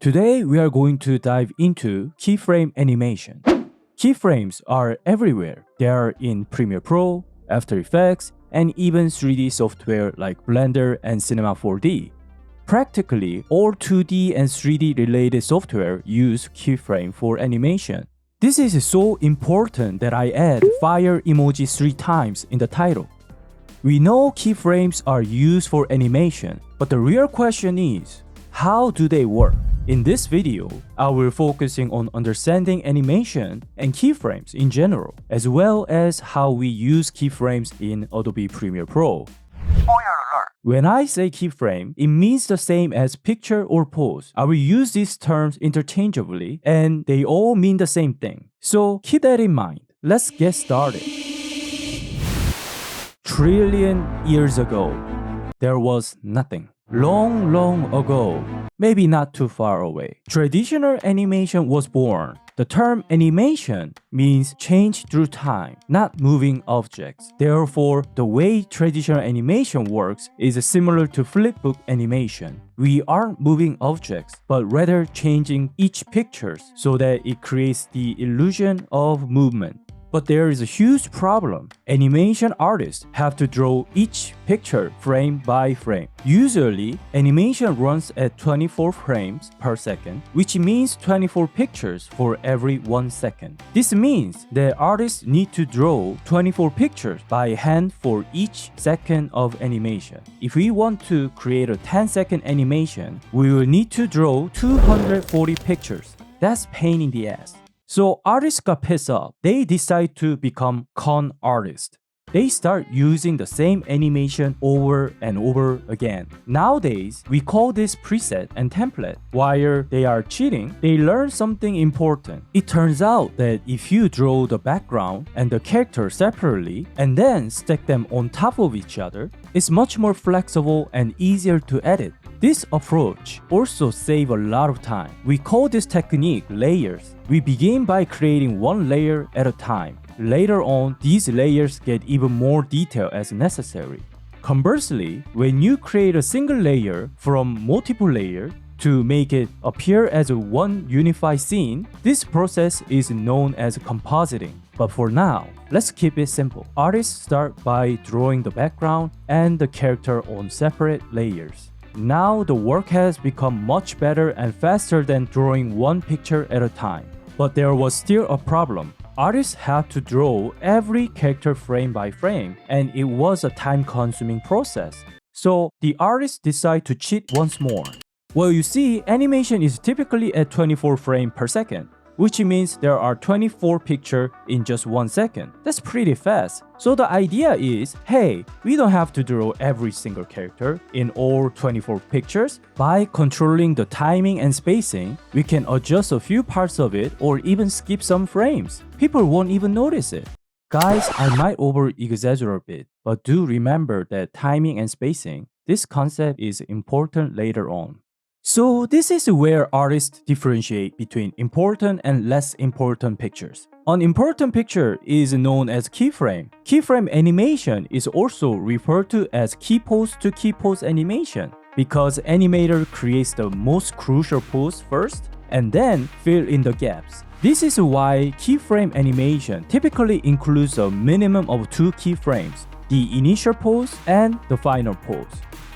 Today we are going to dive into keyframe animation. Keyframes are everywhere. They are in Premiere Pro, After Effects, and even 3D software like Blender and Cinema 4D. Practically all 2D and 3D related software use keyframe for animation. This is so important that I add fire emoji 3 times in the title. We know keyframes are used for animation, but the real question is, how do they work? In this video, I will focusing on understanding animation and keyframes in general, as well as how we use keyframes in Adobe Premiere Pro. When I say keyframe, it means the same as picture or pose. I will use these terms interchangeably, and they all mean the same thing. So keep that in mind. Let's get started. Trillion years ago, there was nothing. Long ago, maybe not too far away, traditional animation was born. The term animation means change through time, not moving objects. Therefore, the way traditional animation works is similar to flipbook animation. We aren't moving objects, but rather changing each picture so that it creates the illusion of movement. But there is a huge problem. Animation artists have to draw each picture frame by frame. Usually, animation runs at 24 frames per second, which means 24 pictures for every 1 second. This means that artists need to draw 24 pictures by hand for each second of animation. If we want to create a 10-second animation, we will need to draw 240 pictures. That's pain in the ass. So artists got pissed off. They decide to become con artists. They start using the same animation over and over again. Nowadays, we call this preset and template. While they are cheating, they learn something important. It turns out that if you draw the background and the character separately and then stack them on top of each other, it's much more flexible and easier to edit. This approach also saves a lot of time. We call this technique layers. We begin by creating one layer at a time. Later on, these layers get even more detail as necessary. Conversely, when you create a single layer from multiple layers to make it appear as one unified scene, this process is known as compositing. But for now, let's keep it simple. Artists start by drawing the background and the character on separate layers. Now the work has become much better and faster than drawing one picture at a time. But there was still a problem. Artists had to draw every character frame by frame, and it was a time-consuming process. So the artists decide to cheat once more. Well, you see, animation is typically at 24 frames per second, which means there are 24 pictures in just 1 second. That's pretty fast. So the idea is, hey, we don't have to draw every single character in all 24 pictures. By controlling the timing and spacing, we can adjust a few parts of it or even skip some frames. People won't even notice it. Guys, I might over-exaggerate a bit, but do remember that timing and spacing, this concept is important later on. So this is where artists differentiate between important and less important pictures. An important picture is known as keyframe. Keyframe animation is also referred to as key pose to key pose animation because animator creates the most crucial pose first and then fill in the gaps. This is why keyframe animation typically includes a minimum of 2 keyframes, the initial pose and the final pose.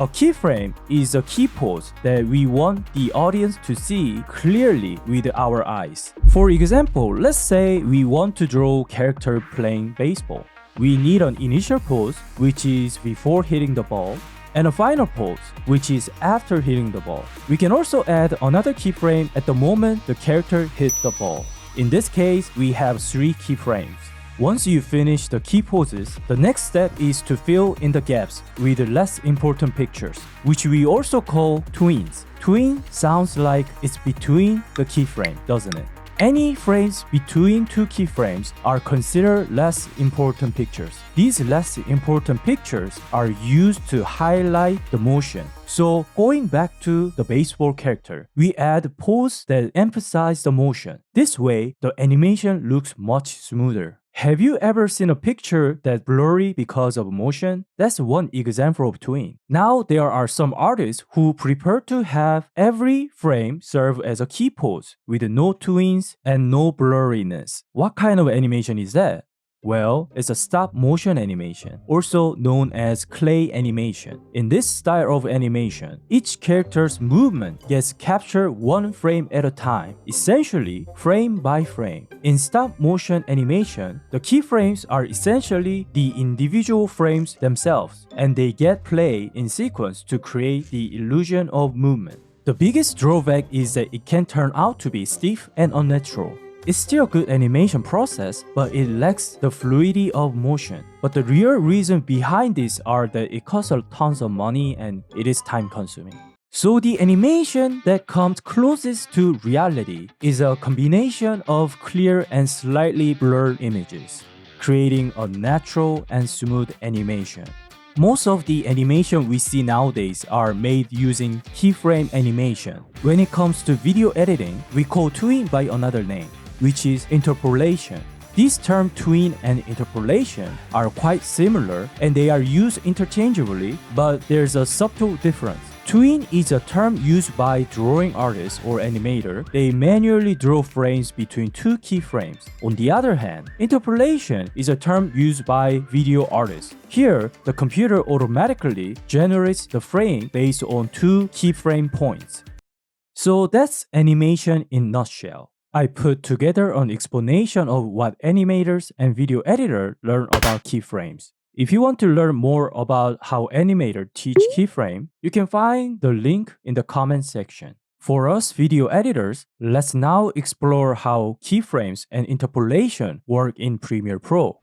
A keyframe is a key pose that we want the audience to see clearly with our eyes. For example, let's say we want to draw character playing baseball. We need an initial pose, which is before hitting the ball, and a final pose, which is after hitting the ball. We can also add another keyframe at the moment the character hit the ball. In this case, we have 3 keyframes. Once you finish the key poses, the next step is to fill in the gaps with less important pictures, which we also call twins. Twin sounds like it's between the keyframe, doesn't it? Any frames between 2 keyframes are considered less important pictures. These less important pictures are used to highlight the motion. So going back to the baseball character, we add pose that emphasize the motion. This way, the animation looks much smoother. Have you ever seen a picture that's blurry because of motion? That's one example of tween. Now there are some artists who prefer to have every frame serve as a key pose with no tweens and no blurriness. What kind of animation is that? Well, it's a stop motion animation, also known as clay animation. In this style of animation, each character's movement gets captured one frame at a time, essentially frame by frame. In stop motion animation, the keyframes are essentially the individual frames themselves, and they get played in sequence to create the illusion of movement. The biggest drawback is that it can turn out to be stiff and unnatural. It's still a good animation process, but it lacks the fluidity of motion. But the real reason behind this are that it costs a tons of money and it is time consuming. So the animation that comes closest to reality is a combination of clear and slightly blurred images, creating a natural and smooth animation. Most of the animation we see nowadays are made using keyframe animation. When it comes to video editing, we call tween by another name, which is interpolation. These terms tween and interpolation are quite similar and they are used interchangeably, but there's a subtle difference. Tween is a term used by drawing artists or animator. They manually draw frames between two keyframes. On the other hand, interpolation is a term used by video artists. Here, the computer automatically generates the frame based on two keyframe points. So that's animation in a nutshell. I put together an explanation of what animators and video editors learn about keyframes. If you want to learn more about how animators teach keyframe, you can find the link in the comment section. For us video editors, let's now explore how keyframes and interpolation work in Premiere Pro.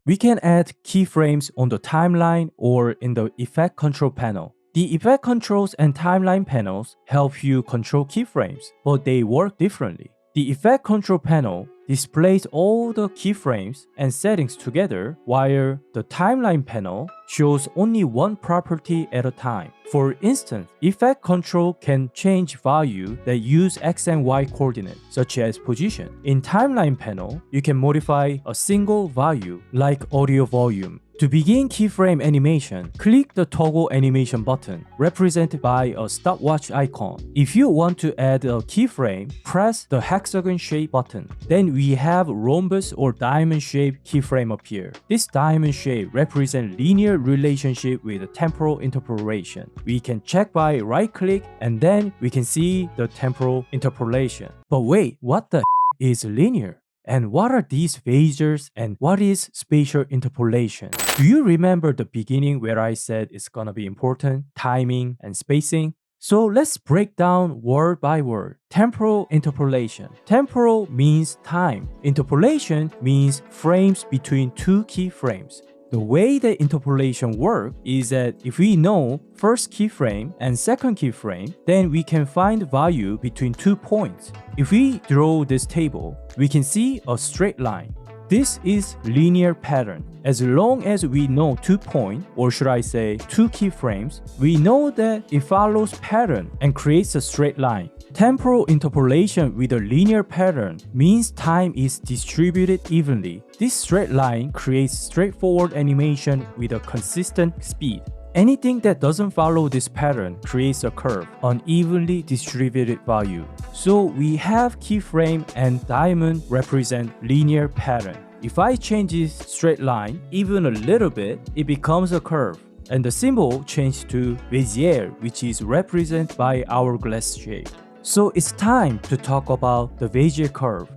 We can add keyframes on the timeline or in the effect control panel. The effect controls and timeline panels help you control keyframes, but they work differently. The effect control panel displays all the keyframes and settings together, while the timeline panel shows only one property at a time. For instance, effect control can change value that use X and Y coordinates, such as position. In timeline panel, you can modify a single value, like audio volume. To begin keyframe animation, click the toggle animation button, represented by a stopwatch icon. If you want to add a keyframe, press the hexagon shape button. Then we have rhombus or diamond shape keyframe appear. This diamond shape represents linear relationship with the temporal interpolation. We can check by right click and then we can see the temporal interpolation. But wait, what the is linear? And what are these phasers and what is spatial interpolation? Do you remember the beginning where I said it's gonna be important, timing and spacing? So let's break down word by word. Temporal interpolation. Temporal means time. Interpolation means frames between two keyframes. The way that interpolation works is that if we know first keyframe and second keyframe, then we can find value between 2 points. If we draw this table, we can see a straight line. This is linear pattern. As long as we know 2 points, or should I say 2 keyframes, we know that it follows pattern and creates a straight line. Temporal interpolation with a linear pattern means time is distributed evenly. This straight line creates straightforward animation with a consistent speed. Anything that doesn't follow this pattern creates a curve, unevenly distributed value. So we have keyframe and diamond represent linear pattern. If I change this straight line even a little bit, it becomes a curve. And the symbol changed to Bézier, which is represented by hourglass shape. So it's time to talk about the Bézier curve.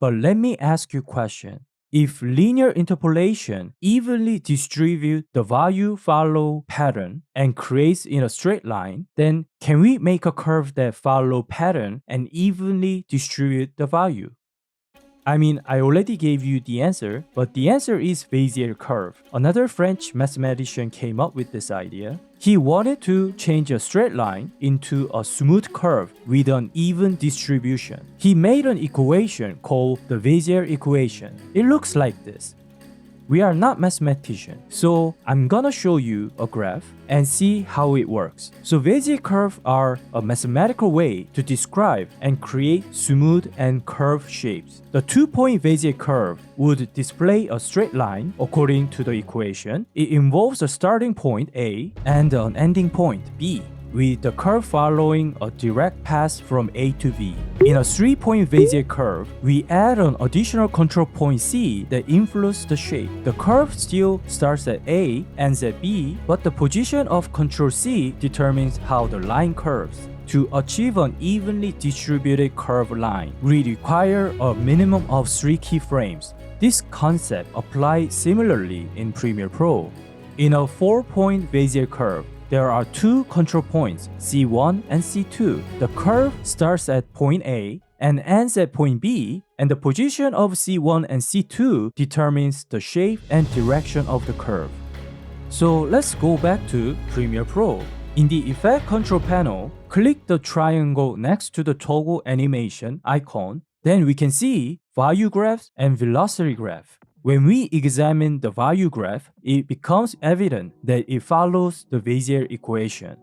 But let me ask you a question. If linear interpolation evenly distributes the value follow pattern and creates in a straight line, then can we make a curve that follow pattern and evenly distribute the value? I mean, I already gave you the answer, but the answer is Bézier curve. Another French mathematician came up with this idea. He wanted to change a straight line into a smooth curve with an even distribution. He made an equation called the Bézier equation. It looks like this. We are not mathematicians, so I'm gonna show you a graph and see how it works. So Bézier curves are a mathematical way to describe and create smooth and curved shapes. The 2-point Bézier curve would display a straight line according to the equation. It involves a starting point A and an ending point B, with the curve following a direct path from A to B. In a 3-point Bézier curve, we add an additional control point C that influences the shape. The curve still starts at A, ends at B, but the position of control C determines how the line curves. To achieve an evenly distributed curved line, we require a minimum of 3 keyframes. This concept applies similarly in Premiere Pro. In a 4-point Bézier curve, there are 2 control points, C1 and C2. The curve starts at point A and ends at point B, and the position of C1 and C2 determines the shape and direction of the curve. So let's go back to Premiere Pro. In the Effect Control panel, click the triangle next to the toggle animation icon. Then we can see value graph and velocity graph. When we examine the value graph, it becomes evident that it follows the Bézier equation.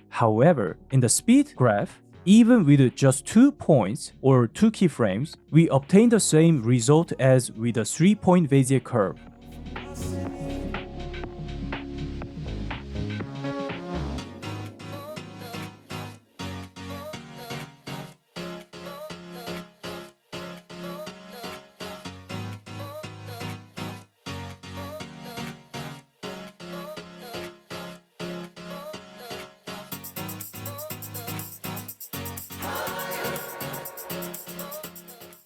However, in the speed graph, even with just 2 points or 2 keyframes, we obtain the same result as with a 3-point Bézier curve.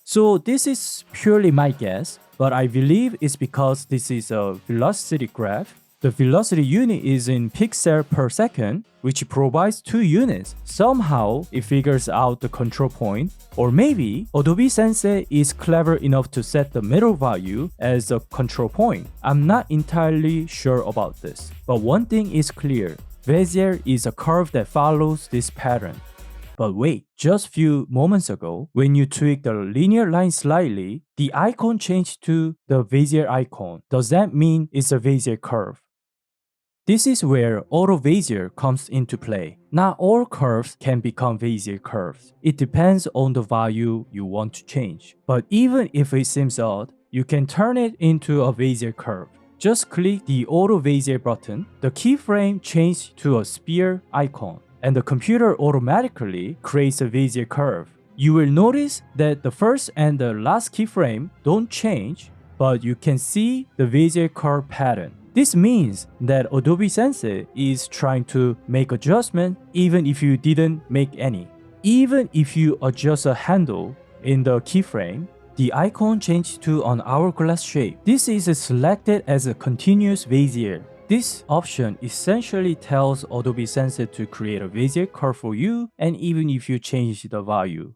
So this is purely my guess, but I believe it's because this is a velocity graph. The velocity unit is in pixels per second, which provides 2 units. Somehow it figures out the control point, or maybe Adobe Sensei is clever enough to set the middle value as a control point. I'm not entirely sure about this, but one thing is clear. Bézier is a curve that follows this pattern. But wait, just a few moments ago, when you tweak the linear line slightly, the icon changed to the Bézier icon. Does that mean it's a Bézier curve? This is where Auto Bézier comes into play. Not all curves can become Bézier curves. It depends on the value you want to change. But even if it seems odd, you can turn it into a Bézier curve. Just click the Auto Bézier button. The keyframe changes to a sphere icon, and the computer automatically creates a Bézier curve. You will notice that the first and the last keyframe don't change, but you can see the Bézier curve pattern. This means that Adobe Sensei is trying to make adjustment even if you didn't make any. Even if you adjust a handle in the keyframe, the icon changes to an hourglass shape. This is selected as a continuous Bézier. This option essentially tells Adobe Sensei to create a Bézier curve for you, and even if you change the value.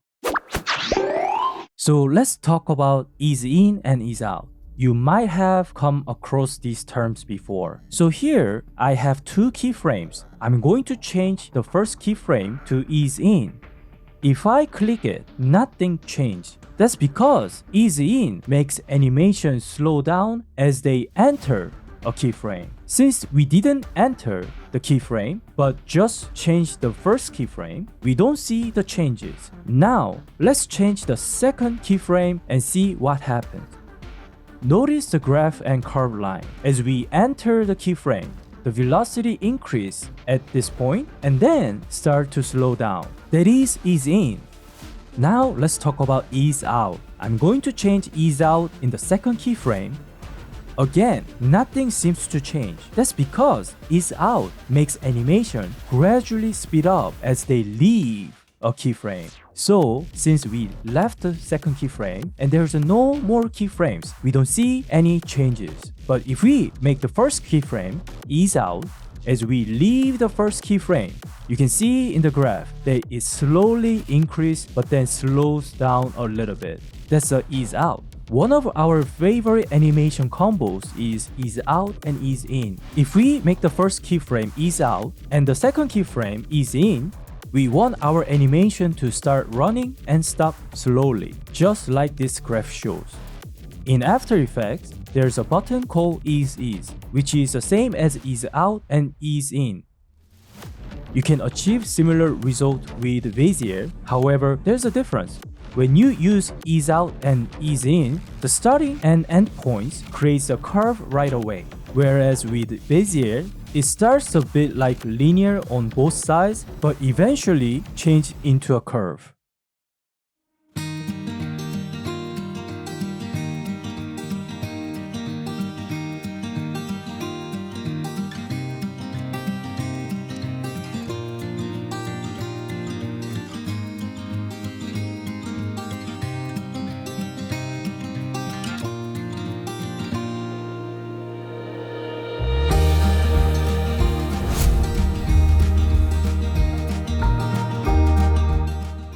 So let's talk about ease in and ease out. You might have come across these terms before. So here, I have 2 keyframes. I'm going to change the first keyframe to ease in. If I click it, nothing changed. That's because ease in makes animation slow down as they enter a keyframe. Since we didn't enter the keyframe, but just changed the first keyframe, we don't see the changes. Now, let's change the second keyframe and see what happens. Notice the graph and curve line. As we enter the keyframe, the velocity increase at this point and then start to slow down. That is ease in. Now let's talk about ease out. I'm going to change ease out in the second keyframe. Again, nothing seems to change. That's because ease out makes animation gradually speed up as they leave a keyframe. So, since we left the second keyframe and there's no more keyframes, we don't see any changes. But if we make the first keyframe ease out, as we leave the first keyframe, you can see in the graph that it slowly increases but then slows down a little bit. That's the ease out. One of our favorite animation combos is ease out and ease in. If we make the first keyframe ease out and the second keyframe ease in, we want our animation to start running and stop slowly, just like this graph shows. In After Effects, there's a button called Ease Ease, which is the same as ease out and ease in. You can achieve similar result with Bézier, however, there's a difference. When you use ease out and ease in, the starting and end points creates a curve right away. Whereas with Bézier, it starts a bit like linear on both sides, but eventually change into a curve.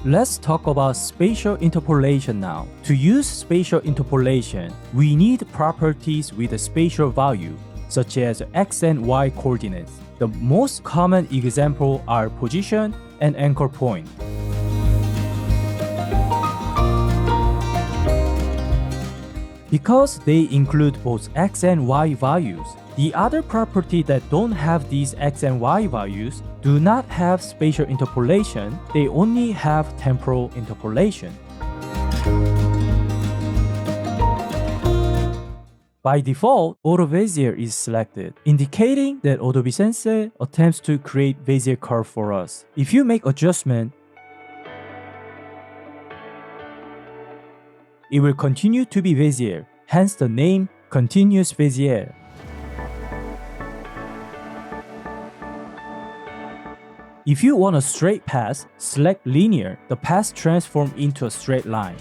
Let's talk about spatial interpolation now. To use spatial interpolation, we need properties with a spatial value, such as x and y coordinates. The most common example are position and anchor point. Because they include both x and y values, the other property that don't have these x and y values do not have spatial interpolation, they only have temporal interpolation. By default, Auto Bézier is selected, indicating that Adobe Sensei attempts to create Bézier curve for us. If you make adjustment, it will continue to be Bézier, hence the name Continuous Bézier. If you want a straight path, select linear, the path transforms into a straight line.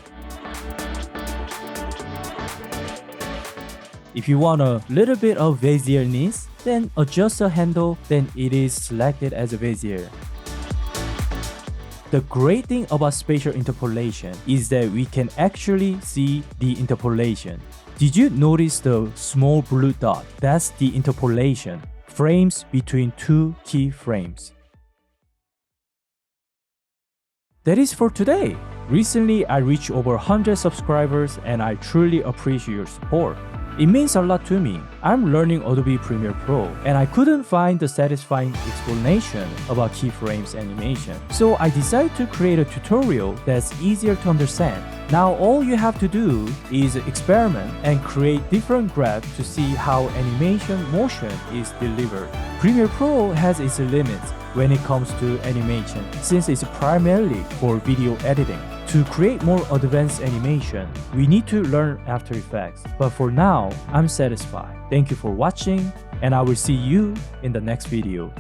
If you want a little bit of Bézierness, then adjust the handle, then it is selected as a Bézier. The great thing about spatial interpolation is that we can actually see the interpolation. Did you notice the small blue dot? That's the interpolation, frames between two keyframes. That is for today. Recently, I reached over 100 subscribers and I truly appreciate your support. It means a lot to me. I'm learning Adobe Premiere Pro and I couldn't find a satisfying explanation about keyframes animation. So I decided to create a tutorial that's easier to understand. Now all you have to do is experiment and create different graphs to see how animation motion is delivered. Premiere Pro has its limits when it comes to animation, since it's primarily for video editing. To create more advanced animation, we need to learn After Effects. But for now, I'm satisfied. Thank you for watching, and I will see you in the next video.